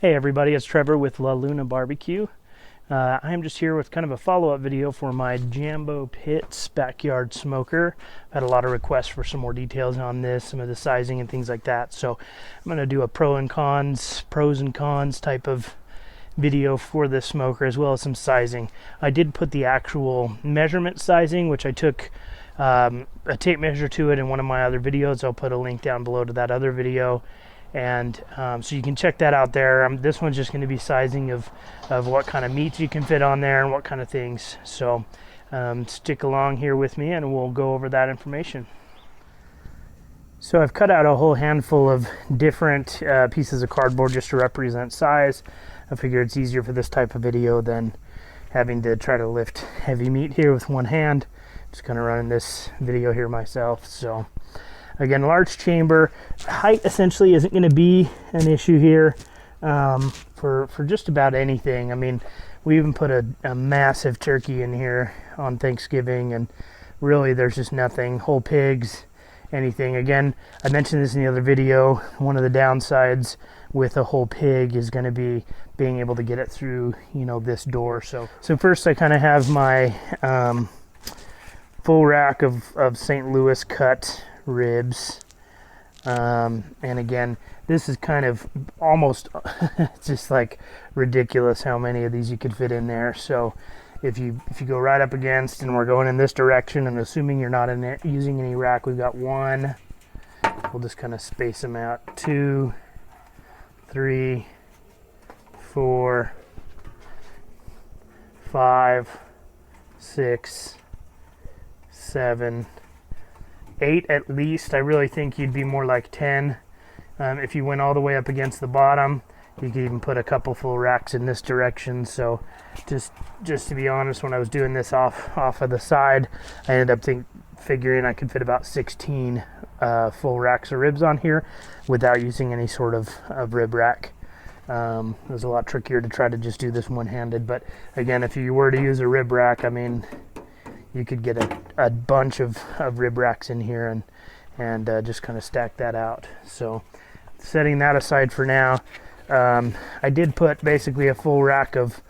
Hey everybody, it's Trevor with La Luna Barbecue. I am just here with kind of a follow-up video for my Jambo Pits backyard smoker. I've had a lot of requests for some more details on this, some of the sizing and things like that. So I'm going to do a pros and cons type of video for this smoker, as well as some sizing. I did put the actual measurement sizing, which I took a tape measure to it in one of my other videos. I'll put a link down below to that other video. And so you can check that out there. This one's just going to be sizing of what kind of meats you can fit on there and what kind of things. So stick along here with me and we'll go over that information. So I've cut out a whole handful of different pieces of cardboard just to represent size. I figure it's easier for this type of video than having to try to lift heavy meat here with one hand. Just kind of running this video here myself. So again, large chamber. Height essentially isn't going to be an issue here for just about anything. I mean, we even put a massive turkey in here on Thanksgiving, and really there's just nothing. Whole pigs, anything. Again, I mentioned this in the other video. One of the downsides with a whole pig is going to be being able to get it through, this door. So first I kind of have my full rack of St. Louis cut ribs, and again, this is kind of almost it's just like ridiculous how many of these you could fit in there. So if you go right up against, and we're going in this direction, and assuming you're not in it using any rack, we've got one. We'll just kind of space them out. 2, 3, 4, 5, 6, 7, 8 at least. I really think you'd be more like 10. If you went all the way up against the bottom, you could even put a couple full racks in this direction. So just to be honest, when I was doing this off of the side, I ended up figuring I could fit about 16 full racks of ribs on here without using any sort of rib rack. It was a lot trickier to try to just do this one-handed, but again, if you were to use a rib rack, I mean, you could get a bunch of rib racks in here and just kind of stack that out. So setting that aside for now, I did put basically a full rack of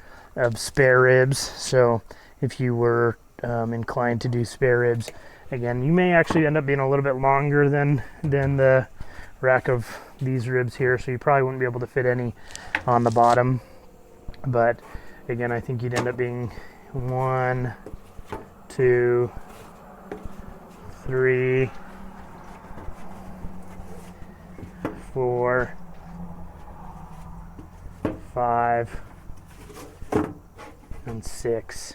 spare ribs. So if you were inclined to do spare ribs, again, you may actually end up being a little bit longer than the rack of these ribs here. So you probably wouldn't be able to fit any on the bottom. But again, I think you'd end up being 1, 2, 3, 4, 5, and 6.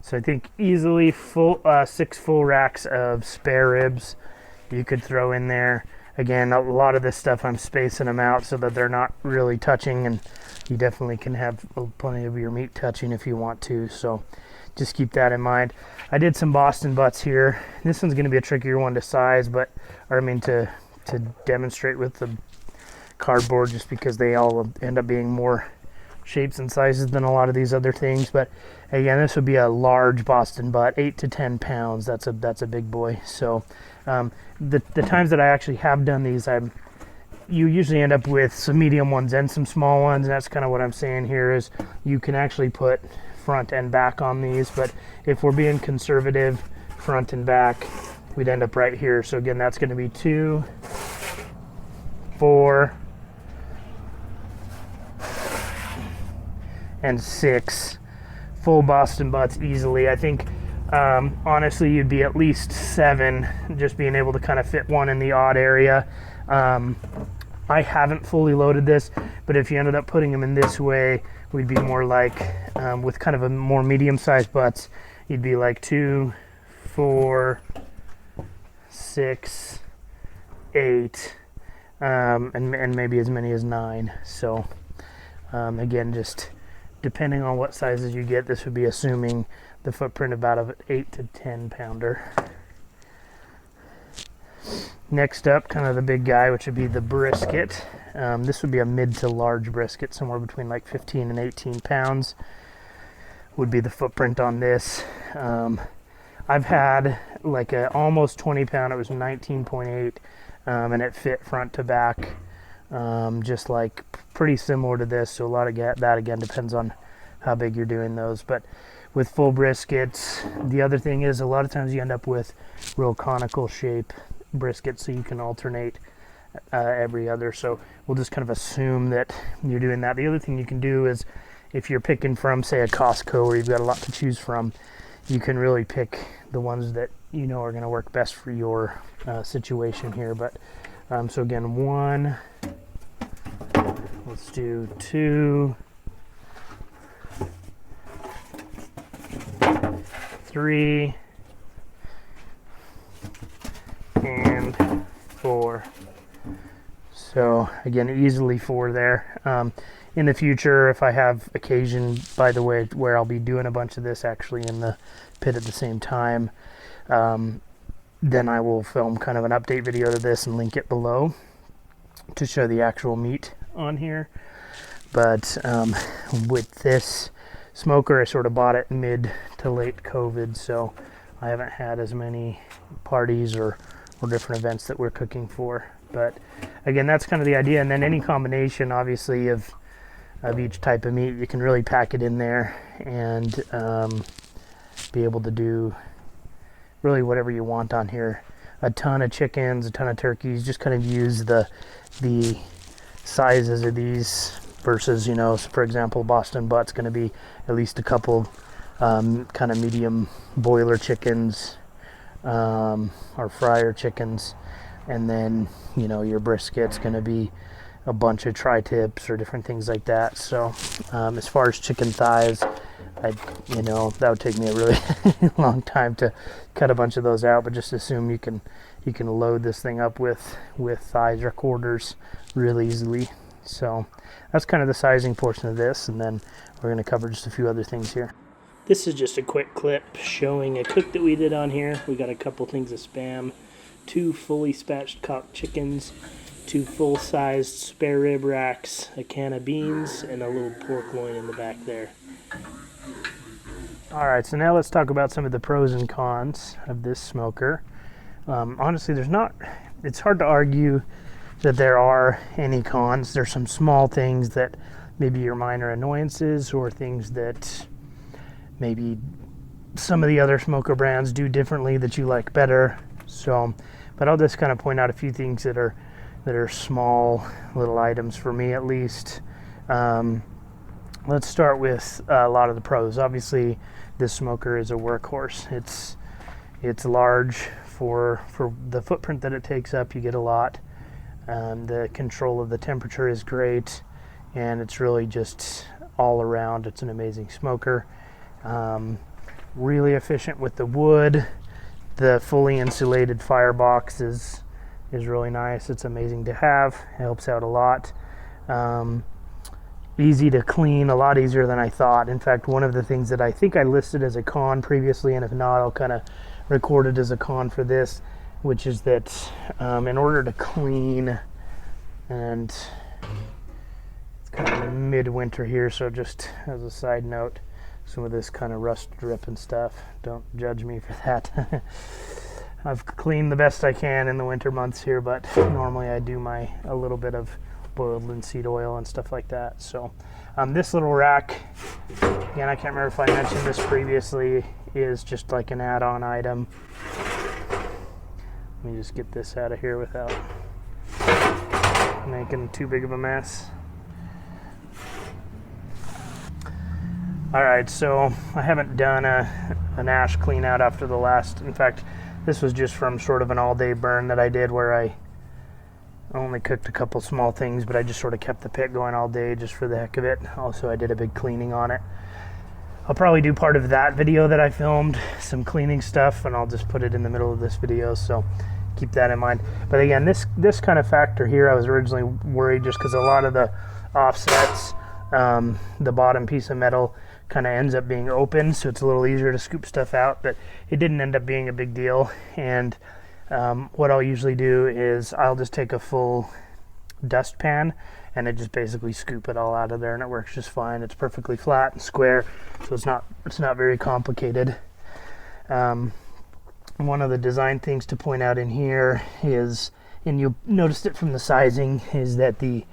So I think easily 6 full racks of spare ribs you could throw in there. Again, a lot of this stuff I'm spacing them out so that they're not really touching, and you definitely can have plenty of your meat touching if you want to. So just keep that in mind. I did some Boston butts here. This one's going to be a trickier one to size, to demonstrate with the cardboard, just because they all end up being more shapes and sizes than a lot of these other things. But again, this would be a large Boston butt, 8 to 10 pounds. That's a big boy. So the times that I actually have done these, you usually end up with some medium ones and some small ones, and that's kind of what I'm saying here is you can actually put front and back on these, but if we're being conservative, front and back, we'd end up right here. So again, that's going to be 2, 4, and 6 full Boston butts easily. I think honestly you'd be at least 7, just being able to kind of fit one in the odd area. I haven't fully loaded this, but if you ended up putting them in this way, we'd be more like, with kind of a more medium-sized butts, you'd be like 2, 4, 6, 8, and maybe as many as 9. So again, just depending on what sizes you get, this would be assuming the footprint about of an 8 to 10 pounder. Next up, kind of the big guy, which would be the brisket. This would be a mid to large brisket, somewhere between like 15 and 18 pounds would be the footprint on this. I've had like a almost 20 pound, it was 19.8, and it fit front to back. just like pretty similar to this. So a lot of that again depends on how big you're doing those. But with full briskets, the other thing is a lot of times you end up with real conical shape briskets, so you can alternate every other. So we'll just kind of assume that you're doing that. The other thing you can do is if you're picking from, say, a Costco where you've got a lot to choose from, you can really pick the ones that you know are going to work best for your situation here. But so again, 1, let's do 2, 3, and 4. So again, easily 4 there. In the future, if I have occasion, by the way, where I'll be doing a bunch of this actually in the pit at the same time, then I will film kind of an update video to this and link it below to show the actual meat on here. But with this smoker, I sort of bought it mid to late COVID, so I haven't had as many parties or different events that we're cooking for. But again, that's kind of the idea. And then any combination, obviously, of each type of meat, you can really pack it in there and be able to do really whatever you want on here. A ton of chickens, a ton of turkeys, just kind of use the sizes of these versus, you know, so for example, Boston butt's going to be at least a couple kind of medium boiler chickens or fryer chickens, and then, you know, your brisket's going to be a bunch of tri-tips or different things like that. So as far as chicken thighs, you know, that would take me a really long time to cut a bunch of those out, but just assume you can load this thing up with thighs or quarters real easily. So that's kind of the sizing portion of this, and then we're going to cover just a few other things here. This is just a quick clip showing a cook that we did on here. We got a couple things of Spam, 2 fully spatched cocked chickens, 2 full-sized spare rib racks, a can of beans, and a little pork loin in the back there. Alright, so now let's talk about some of the pros and cons of this smoker. Honestly, it's hard to argue that there are any cons. There's some small things that maybe are minor annoyances, or things that maybe some of the other smoker brands do differently that you like better. So, but I'll just kind of point out a few things that are small little items for me, at least. Let's start with a lot of the pros. Obviously, this smoker is a workhorse. It's large for the footprint that it takes up. You get a lot. The control of the temperature is great, and it's really just all around. It's an amazing smoker. Really efficient with the wood. The fully insulated firebox is really nice. It's amazing to have. It helps out a lot. Easy to clean, a lot easier than I thought. In fact, one of the things that I think I listed as a con previously, and if not, I'll kind of record it as a con for this, which is that in order to clean, and it's kind of midwinter here, so just as a side note, some of this kind of rust drip and stuff, don't judge me for that. I've cleaned the best I can in the winter months here, but normally I do a little bit of boiled linseed oil and stuff like that. So this little rack, again, I can't remember if I mentioned this previously, is just like an add-on item. Let me just get this out of here without making too big of a mess. Alright, so I haven't done an ash clean out after the last. In fact, this was just from sort of an all-day burn that I did where I only cooked a couple small things, but I just sort of kept the pit going all day just for the heck of it. Also, I did a big cleaning on it. I'll probably do part of that video that I filmed, some cleaning stuff, and I'll just put it in the middle of this video, so keep that in mind. But again, this kind of factor here, I was originally worried just because a lot of the offsets, the bottom piece of metal kind of ends up being open, so it's a little easier to scoop stuff out, but it didn't end up being a big deal. And what I'll usually do is I'll just take a full dustpan and I just basically scoop it all out of there, and it works just fine. It's perfectly flat and square, so it's not very complicated. One of the design things to point out in here is and you'll notice it from the sizing, is that the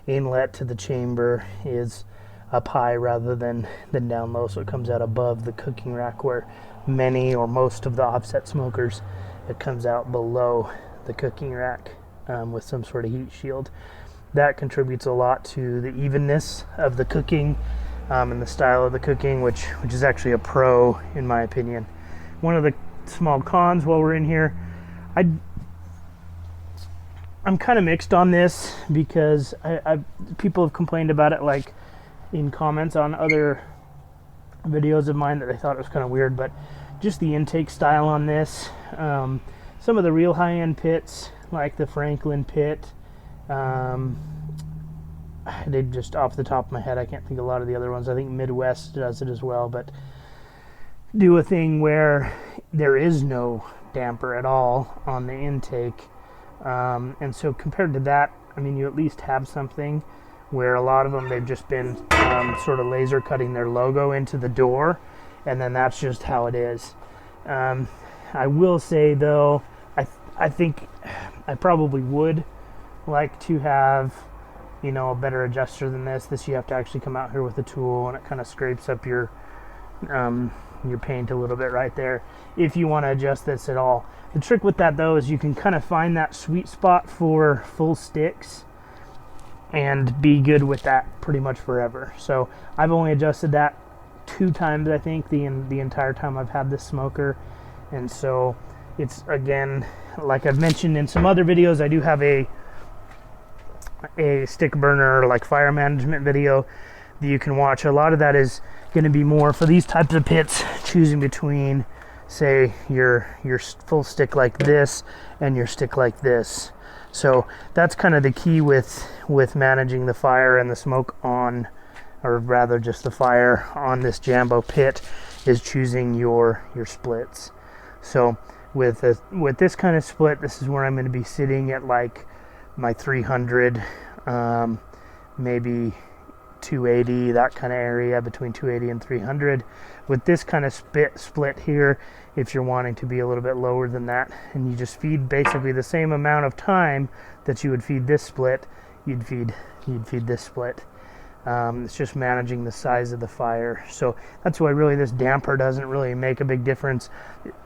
inlet to the chamber is up high rather than down low, so it comes out above the cooking rack, where many or most of the offset smokers, it comes out below the cooking rack with some sort of heat shield. That contributes a lot to the evenness of the cooking and the style of the cooking, which is actually a pro in my opinion. One of the small cons while we're in here, I'm kind of mixed on this, because people have complained about it, like in comments on other videos of mine, that they thought it was kind of weird, but just the intake style on this, some of the real high-end pits like the Franklin pit, they just off the top of my head, I can't think of a lot of the other ones. I think Midwest does it as well, but do a thing where there is no damper at all on the intake, and so compared to that, I mean, you at least have something where a lot of them, they've just been sort of laser cutting their logo into the door, and then that's just how it is. I will say though, I think I probably would like to have, you know, a better adjuster than this. This, you have to actually come out here with a tool, and it kind of scrapes up your paint a little bit right there if you want to adjust this at all. The trick with that though is you can kind of find that sweet spot for full sticks and be good with that pretty much forever. So I've only adjusted that 2 times, I think, the entire time I've had this smoker. And so it's, again, like I've mentioned in some other videos, I do have a stick burner, like fire management video that you can watch. A lot of that is going to be more for these types of pits, choosing between, say, your full stick like this and your stick like this. So that's kind of the key with managing the fire and the smoke on, or rather just the fire on this Jambo pit, is choosing your splits. So with this kind of split, this is where I'm going to be sitting at like my 300, maybe 280, that kind of area, between 280 and 300. With this kind of split here, if you're wanting to be a little bit lower than that, and you just feed basically the same amount of time that you would feed this split, you'd feed this split. It's just managing the size of the fire. So that's why really this damper doesn't really make a big difference.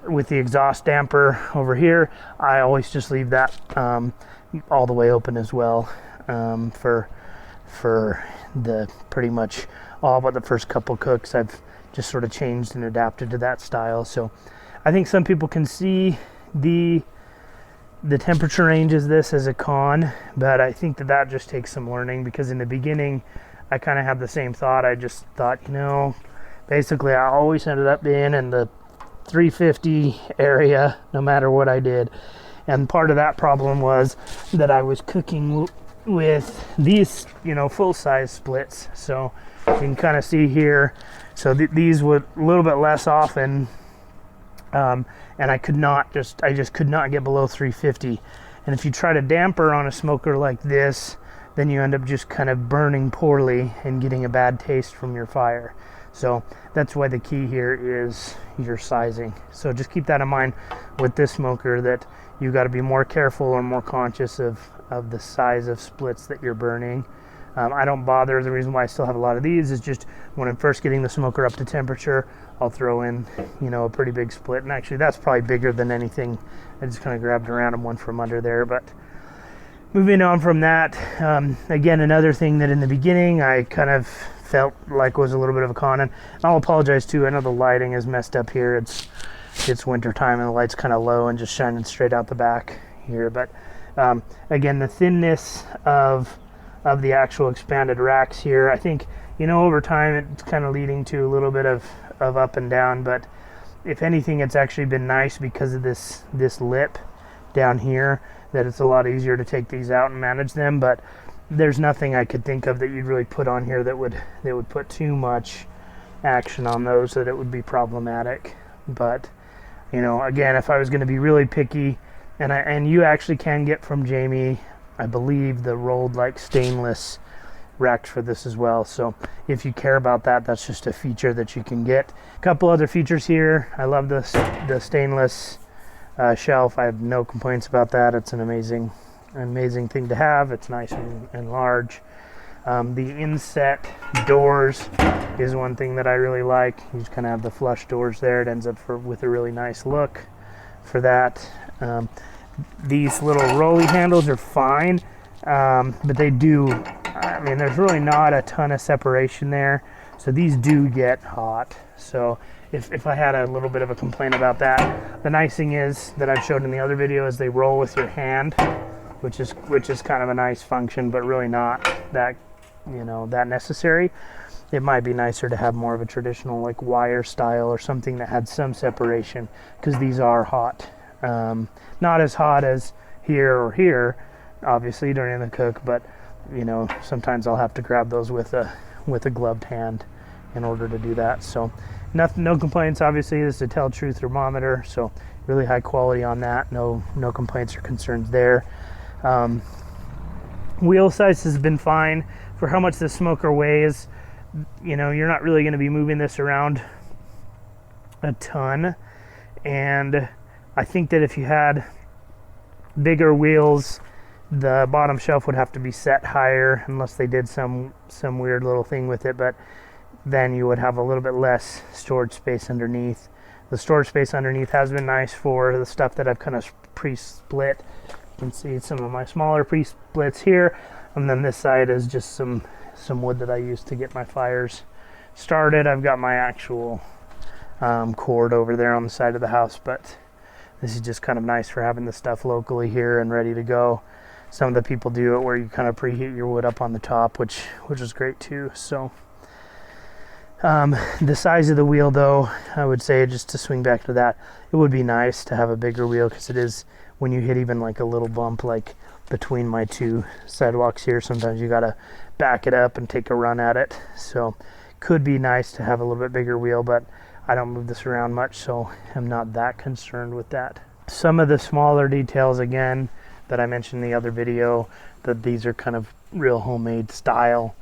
With the exhaust damper over here, I always just leave that all the way open as well, for the pretty much all but the first couple cooks. I've just sort of changed and adapted to that style. So I think some people can see the temperature range of this as a con, but I think that just takes some learning, because in the beginning I kind of had the same thought. I just thought, you know, basically I always ended up being in the 350 area no matter what I did. And part of that problem was that I was cooking with these, you know, full-size splits. So you can kind of see here, so these were a little bit less often, and I just could not get below 350. And if you try to damper on a smoker like this, then you end up just kind of burning poorly and getting a bad taste from your fire. So that's why the key here is your sizing. So just keep that in mind with this smoker, that you got to be more careful or more conscious of the size of splits that you're burning. I don't bother. The reason why I still have a lot of these is just when I'm first getting the smoker up to temperature, I'll throw in, you know, a pretty big split. And actually that's probably bigger than anything. I just kind of grabbed around and one from under there. But moving on from that, again, another thing that in the beginning I kind of felt like was a little bit of a con, and I'll apologize too. I know the lighting is messed up here. It's winter time and the light's kind of low and just shining straight out the back here. But again, the thinness of the actual expanded racks here, I think, you know, over time it's kind of leading to a little bit of up and down. But if anything, it's actually been nice because of this lip down here, that it's a lot easier to take these out and manage them. But there's nothing I could think of that you'd really put on here that would put too much action on those, that it would be problematic. But, you know, again, if I was going to be really picky, and you actually can get from Jamie, I believe, the rolled like stainless racks for this as well. So if you care about that, that's just a feature that you can get. A couple other features here. I love the stainless shelf. I have no complaints about that. It's an amazing an amazing thing to have. It's nice and large. The inset doors is one thing that I really like. You just kind of have the flush doors there. It ends up with a really nice look for that. These little rolly handles are fine, but they do, I mean, there's really not a ton of separation there. So these do get hot. So if I had a little bit of a complaint about that, the nice thing is that I've showed in the other video is they roll with your hand, which is kind of a nice function, but really not that, you know, that necessary. It might be nicer to have more of a traditional like wire style or something that had some separation, because these are hot. Not as hot as here or here, obviously during the cook, but you know, sometimes I'll have to grab those with a gloved hand in order to do that. So no complaints. Obviously, this is a Tell True thermometer, so really high quality on that. No complaints or concerns there. Wheel size has been fine for how much the smoker weighs. You know, you're not really going to be moving this around a ton, and I think that if you had bigger wheels, the bottom shelf would have to be set higher unless they did some weird little thing with it, but then you would have a little bit less storage space underneath. The storage space underneath has been nice for the stuff that I've kind of pre-split. You can see some of my smaller pre-splits here, and then this side is just some wood that I use to get my fires started. I've got my actual cord over there on the side of the house, but this is just kind of nice for having the stuff locally here and ready to go. Some of the people do it where you kind of preheat your wood up on the top, which is great too. So the size of the wheel, though, I would say, just to swing back to that, it would be nice to have a bigger wheel, because it is, when you hit even like a little bump like between my two sidewalks here, sometimes you gotta back it up and take a run at it. So could be nice to have a little bit bigger wheel, but I don't move this around much, so I'm not that concerned with that. Some of the smaller details, again, that I mentioned in the other video, that these are kind of real homemade style,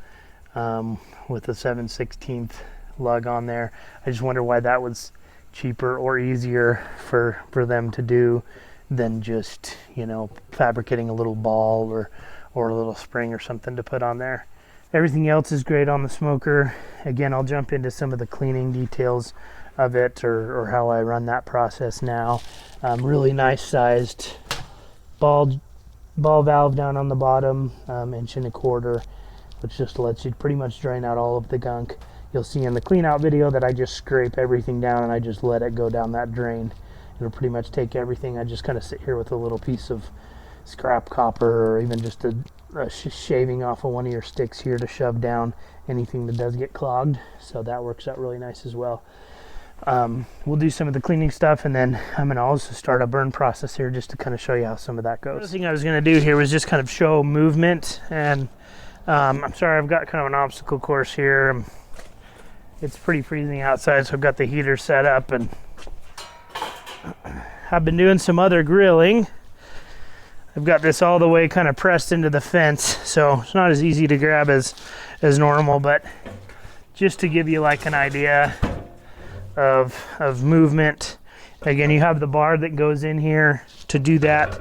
with the 7/16 lug on there. I just wonder why that was cheaper or easier for them to do than just, you know, fabricating a little ball or a little spring or something to put on there. Everything else is great on the smoker. Again, I'll jump into some of the cleaning details of it, or how I run that process now. Really nice sized ball valve down on the bottom, 1.25 inches, which just lets you pretty much drain out all of the gunk. You'll see in the clean out video that I just scrape everything down and I just let it go down that drain. It'll pretty much take everything. I just kind of sit here with a little piece of scrap copper, or even just a shaving off of one of your sticks here to shove down anything that does get clogged. So that works out really nice as well. We'll do some of the cleaning stuff, and then I'm going to also start a burn process here just to kind of show you how some of that goes. The other thing I was going to do here was just kind of show movement, and I'm sorry, I've got kind of an obstacle course here. It's pretty freezing outside, so I've got the heater set up, and I've been doing some other grilling. I've got this all the way kind of pressed into the fence, so it's not as easy to grab as normal, but just to give you like an idea of movement. Again, you have the bar that goes in here to do that,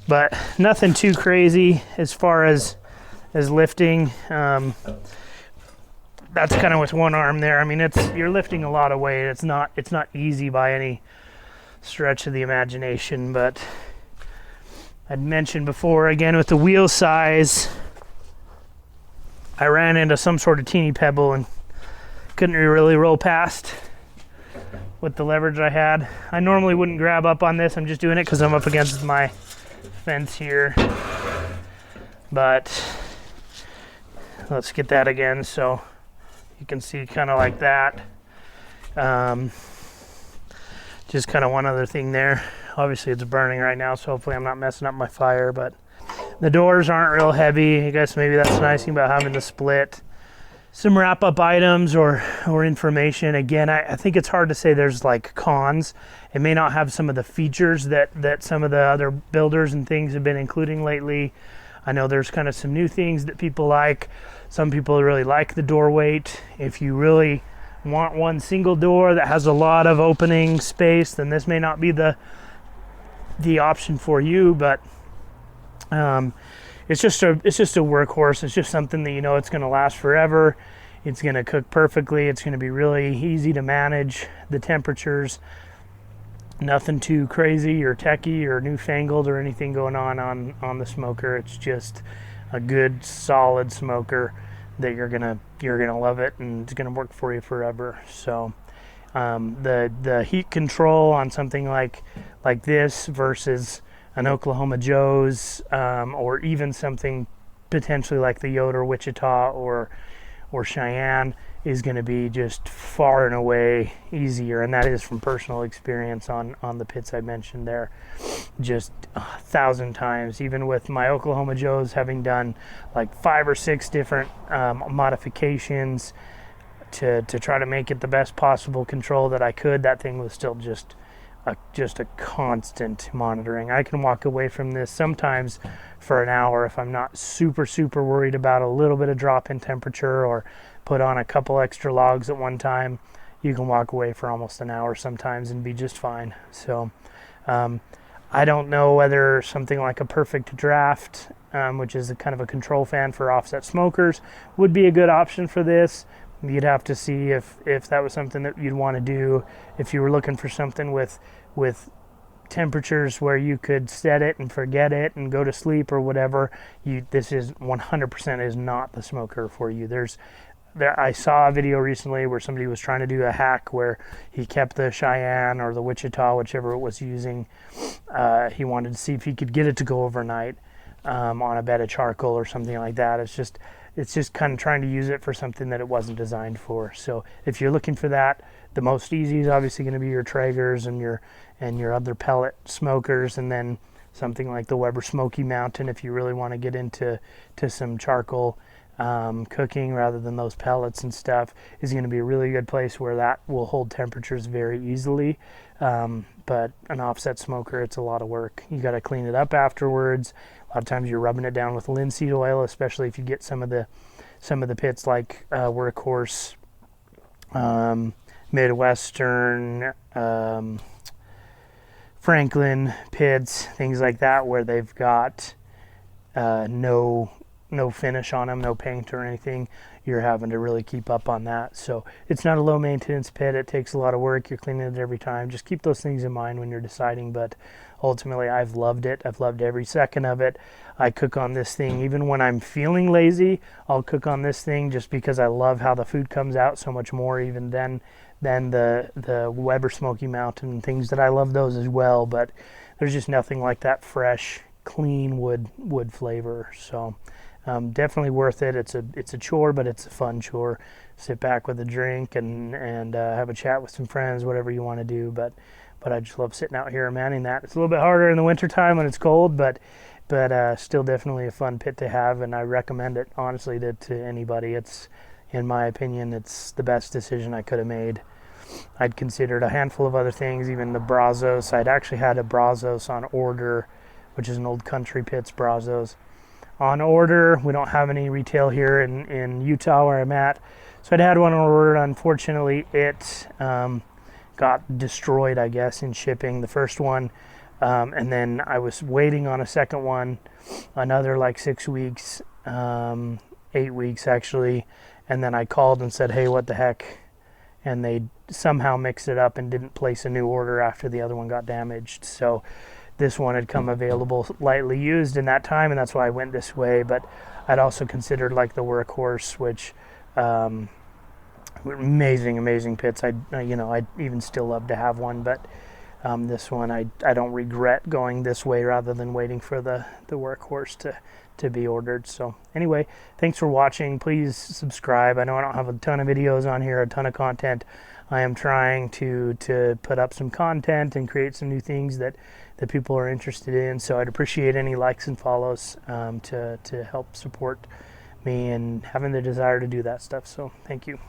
but nothing too crazy as far as lifting. That's kind of with one arm there. I mean, you're lifting a lot of weight. It's not easy by any stretch of the imagination, but I'd mentioned before, again, with the wheel size, I ran into some sort of teeny pebble and couldn't really roll past with the leverage I had. I normally wouldn't grab up on this. I'm just doing it because I'm up against my fence here. But let's get that again so you can see kind of like that. Just kind of one other thing there. Obviously it's burning right now, so hopefully I'm not messing up my fire, but the doors aren't real heavy. I guess maybe that's the nice thing about having the split. Some wrap-up items or information. Again, I think it's hard to say there's like cons. It may not have some of the features that some of the other builders and things have been including lately. I know there's kind of some new things that people like. Some people really like the door weight. If you really want one single door that has a lot of opening space, then this may not be the the option for you, but it's just a workhorse. It's just something that you know it's going to last forever. It's going to cook perfectly. It's going to be really easy to manage the temperatures. Nothing too crazy or techy or newfangled or anything going on the smoker. It's just a good solid smoker that you're gonna love it, and it's gonna work for you forever. So the heat control on something like this versus an Oklahoma Joe's, or even something potentially like the Yoder Wichita or Cheyenne, is going to be just far and away easier, and that is from personal experience on the pits I mentioned there, just 1,000 times. Even with my Oklahoma Joe's, having done like 5 or 6 different modifications to try to make it the best possible control that I could, that thing was still just a constant monitoring. I can walk away from this sometimes for an hour if I'm not super worried about a little bit of drop in temperature or put on a couple extra logs at one time. You can walk away for almost an hour sometimes and be just fine. So I don't know whether something like a perfect draft, which is a kind of a control fan for offset smokers, would be a good option for this. You'd have to see if that was something that you'd want to do. If you were looking for something with temperatures where you could set it and forget it and go to sleep or whatever, this is 100% is not the smoker for you. I saw a video recently where somebody was trying to do a hack where he kept the Cheyenne or the Wichita, whichever it was using. He wanted to see if he could get it to go overnight on a bed of charcoal or something like that. It's just kind of trying to use it for something that it wasn't designed for. So if you're looking for that, the most easy is obviously going to be your Traegers and your other pellet smokers, and then something like the Weber Smoky Mountain if you really want to get into some charcoal cooking rather than those pellets and stuff, is going to be a really good place where that will hold temperatures very easily. But an offset smoker, it's a lot of work. You got to clean it up afterwards. A lot of times you're rubbing it down with linseed oil, especially if you get some of the pits like Workhorse, Midwestern, Franklin pits, things like that, where they've got no finish on them, no paint or anything. You're having to really keep up on that. So it's not a low maintenance pit. It takes a lot of work. You're cleaning it every time. Just keep those things in mind when you're deciding. But ultimately, I've loved it. I've loved every second of it. I cook on this thing even when I'm feeling lazy. I'll cook on this thing just because I love how the food comes out so much more even than the Weber Smoky Mountain and things that I love those as well. But there's just nothing like that fresh, clean wood flavor. So definitely worth it. It's a chore, but it's a fun chore. Sit back with a drink and have a chat with some friends, whatever you want to do. But I just love sitting out here and manning that. It's a little bit harder in the wintertime when it's cold, but still definitely a fun pit to have, and I recommend it honestly to anybody. It's, in my opinion, it's the best decision I could have made. I'd considered a handful of other things, even the Brazos. I'd actually had a Brazos on order, which is an old Country Pits Brazos on order. We don't have any retail here in Utah where I'm at, so I'd had one on order. Unfortunately, it got destroyed, I guess, in shipping, the first one, and then I was waiting on a second one another like 6 weeks, 8 weeks actually, and then I called and said, hey, what the heck, and they somehow mixed it up and didn't place a new order after the other one got damaged. So this one had come available lightly used in that time, and that's why I went this way. But I'd also considered like the Workhorse, which amazing pits. I'd even still love to have one, but this one I don't regret going this way rather than waiting for the Workhorse to be ordered. So anyway, thanks for watching. Please subscribe. I know I don't have a ton of videos on here, a ton of content. I am trying to put up some content and create some new things that people are interested in. So I'd appreciate any likes and follows to help support me and having the desire to do that stuff. So thank you.